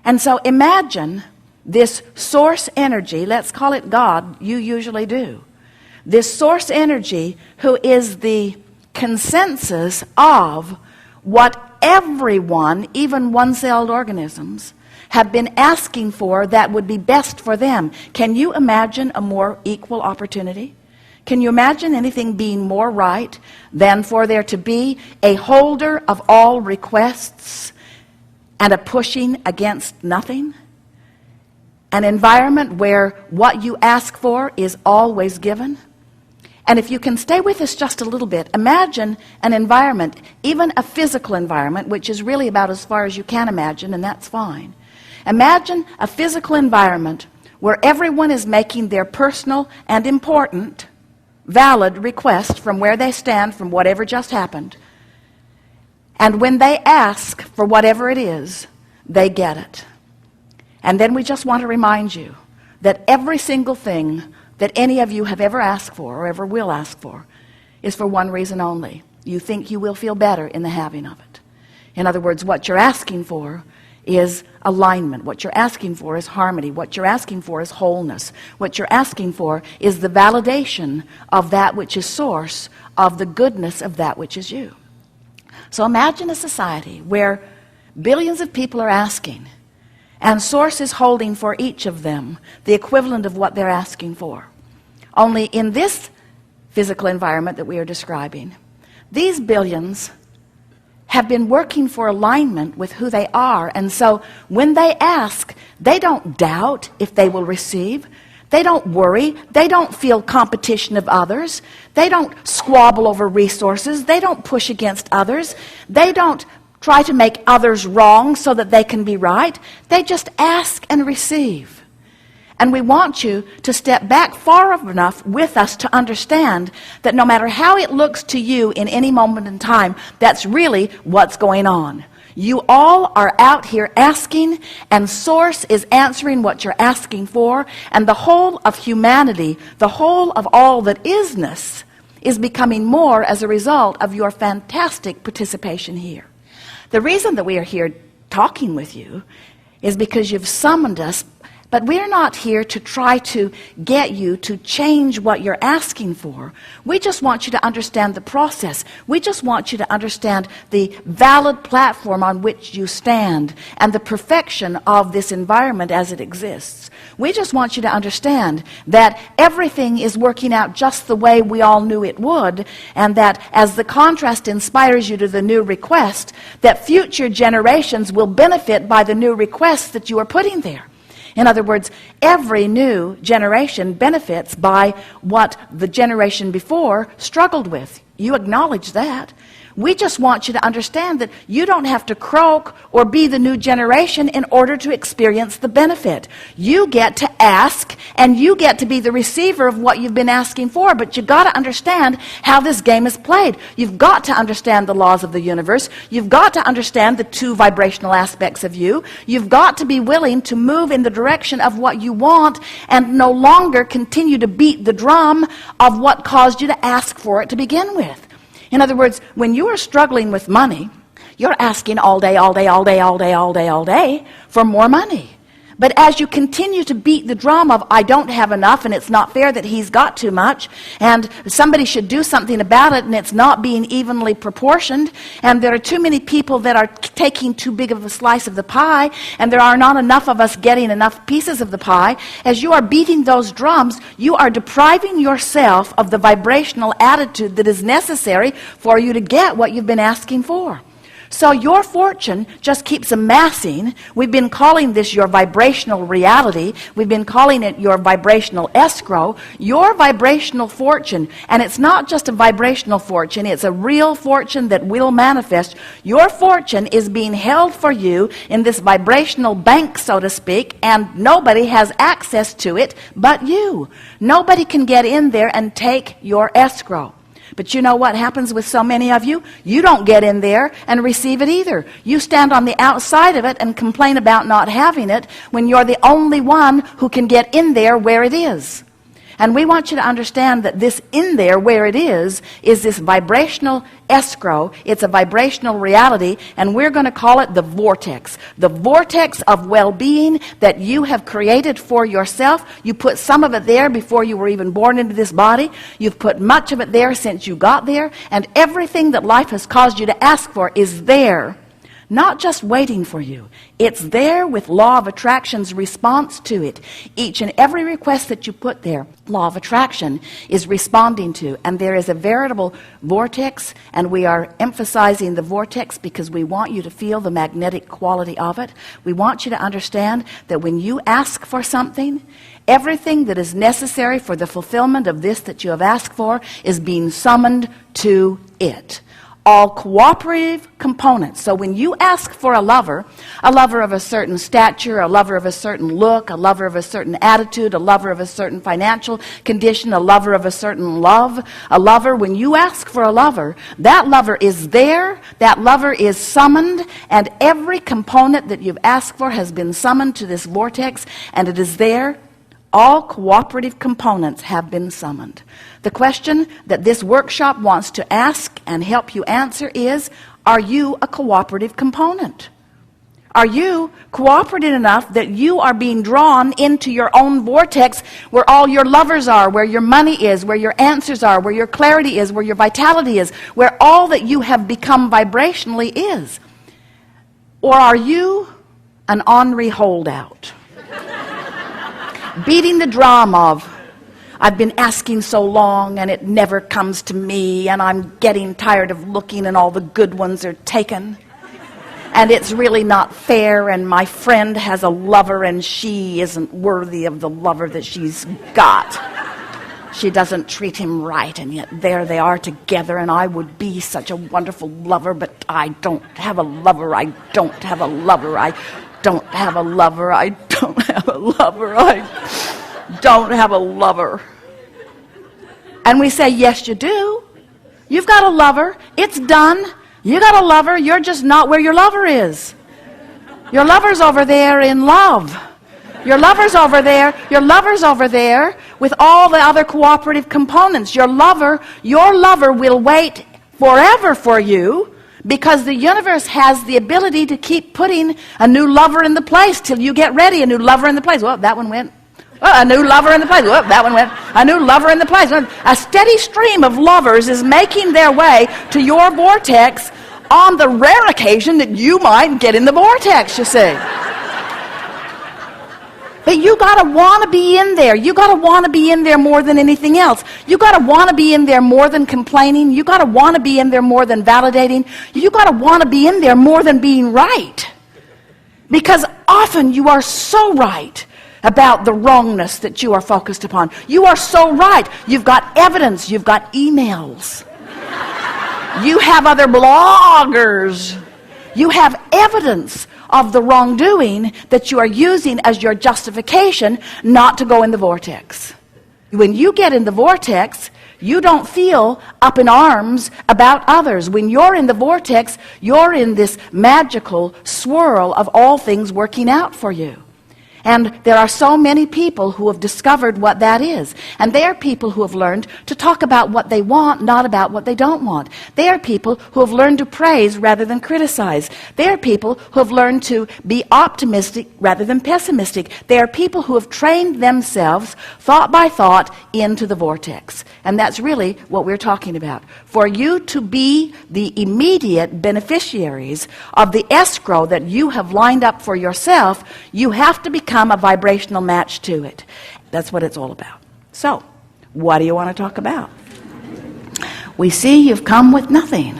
And so imagine this source energy, let's call it God, you usually do. This source energy who is the consensus of what everyone, even one-celled organisms, have been asking for that would be best for them. Can you imagine a more equal opportunity? Can you imagine anything being more right than for there to be a holder of all requests and a pushing against nothing? An environment where what you ask for is always given? And if you can stay with us just a little bit, imagine an environment, even a physical environment, which is really about as far as you can imagine, and that's fine. Imagine a physical environment where everyone is making their personal and important, valid request from where they stand, from whatever just happened. And when they ask for whatever it is, they get it. And then we just want to remind you that every single thing that any of you have ever asked for or ever will ask for is for one reason only. You think you will feel better in the having of it. In other words, what you're asking for is alignment. What you're asking for is harmony. What you're asking for is wholeness. What you're asking for is the validation of that which is source of the goodness of that which is you. So imagine a society where billions of people are asking, and source is holding for each of them the equivalent of what they're asking for. Only in this physical environment that we are describing, these billions have been working for alignment with who they are. And so when they ask, they don't doubt if they will receive. They don't worry. They don't feel competition of others. They don't squabble over resources. They don't push against others. They don't try to make others wrong so that they can be right. They just ask and receive. And we want you to step back far enough with us to understand that no matter how it looks to you in any moment in time, that's really what's going on. You all are out here asking, and source is answering what you're asking for, and the whole of humanity, the whole of all that isness, is becoming more as a result of your fantastic participation here. The reason that we are here talking with you is because you've summoned us, but we're not here to try to get you to change what you're asking for. We just want you to understand the process. We just want you to understand the valid platform on which you stand and the perfection of this environment as it exists. We just want you to understand that everything is working out just the way we all knew it would, and that as the contrast inspires you to the new request, that future generations will benefit by the new requests that you are putting there. In other words, every new generation benefits by what the generation before struggled with. You acknowledge that. We just want you to understand that you don't have to croak or be the new generation in order to experience the benefit. You get to ask, and you get to be the receiver of what you've been asking for, but you've got to understand how this game is played. You've got to understand the laws of the universe. You've got to understand the two vibrational aspects of you. You've got to be willing to move in the direction of what you want and no longer continue to beat the drum of what caused you to ask for it to begin with. In other words, when you are struggling with money, you're asking all day, all day, all day, all day, all day, all day for more money. But as you continue to beat the drum of, I don't have enough, and it's not fair that he's got too much, and somebody should do something about it, and it's not being evenly proportioned, and there are too many people that are taking too big of a slice of the pie, and there are not enough of us getting enough pieces of the pie, as you are beating those drums, you are depriving yourself of the vibrational attitude that is necessary for you to get what you've been asking for. So your fortune just keeps amassing. We've been calling this your vibrational reality. We've been calling it your vibrational escrow. Your vibrational fortune, and it's not just a vibrational fortune, it's a real fortune that will manifest. Your fortune is being held for you in this vibrational bank, so to speak, and nobody has access to it but you. Nobody can get in there and take your escrow. But you know what happens with so many of you? You don't get in there and receive it either. You stand on the outside of it and complain about not having it when you're the only one who can get in there where it is. And we want you to understand that this in there, where it is this vibrational escrow. It's a vibrational reality, and we're going to call it the vortex. The vortex of well-being that you have created for yourself. You put some of it there before you were even born into this body. You've put much of it there since you got there, and everything that life has caused you to ask for is there. Not just waiting for you. It's there with law of attraction's response to it. Each and every request that you put there, law of attraction is responding to. And there is a veritable vortex, and we are emphasizing the vortex because we want you to feel the magnetic quality of it. We want you to understand that when you ask for something, everything that is necessary for the fulfillment of this that you have asked for is being summoned to it. All cooperative components. So when you ask for a lover of a certain stature, a lover of a certain look, a lover of a certain attitude, a lover of a certain financial condition, a lover of a certain love, a lover, when you ask for a lover, that lover is there, that lover is summoned, and every component that you've asked for has been summoned to this vortex, and it is there. All cooperative components have been summoned. The question that this workshop wants to ask and help you answer is, are you a cooperative component? Are you cooperative enough that you are being drawn into your own vortex where all your lovers are, where your money is, where your answers are, where your clarity is, where your vitality is, where all that you have become vibrationally is? Or are you an ornery holdout? Beating the drum of, I've been asking so long and it never comes to me, and I'm getting tired of looking and all the good ones are taken, and it's really not fair, and my friend has a lover and she isn't worthy of the lover that she's got. She doesn't treat him right, and yet there they are together, and I would be such a wonderful lover, but I don't have a lover. I don't have a lover. I don't have a lover. I don't have a lover. I don't have a lover. And we say, yes, you do. You've got a lover. It's done. You got a lover. You're just not where your lover is. Your lover's over there in love. Your lover's over there. Your lover's over there with all the other cooperative components. Your lover will wait forever for you, because the universe has the ability to keep putting a new lover in the place till you get ready. A new lover in the place. Well, that one went. Oh, a new lover in the place. Well, that one went. A new lover in the place. A steady stream of lovers is making their way to your vortex on the rare occasion that you might get in the vortex, you see. But you got to want to be in there. You got to want to be in there more than anything else. You got to want to be in there more than complaining. You got to want to be in there more than validating. You got to want to be in there more than being right. Because often you are so right about the wrongness that you are focused upon. You are so right. You've got evidence. You've got emails. You have other bloggers. You have evidence of the wrongdoing that you are using as your justification not to go in the vortex. When you get in the vortex, you don't feel up in arms about others. When you're in the vortex, you're in this magical swirl of all things working out for you. And there are so many people who have discovered what that is. And they are people who have learned to talk about what they want, not about what they don't want. They are people who have learned to praise rather than criticize. They are people who have learned to be optimistic rather than pessimistic. They are people who have trained themselves, thought by thought, into the vortex. And that's really what we're talking about. For you to be the immediate beneficiaries of the escrow that you have lined up for yourself, you have to become a vibrational match to it. That's what it's all about. So, what do you want to talk about? We see you've come with nothing.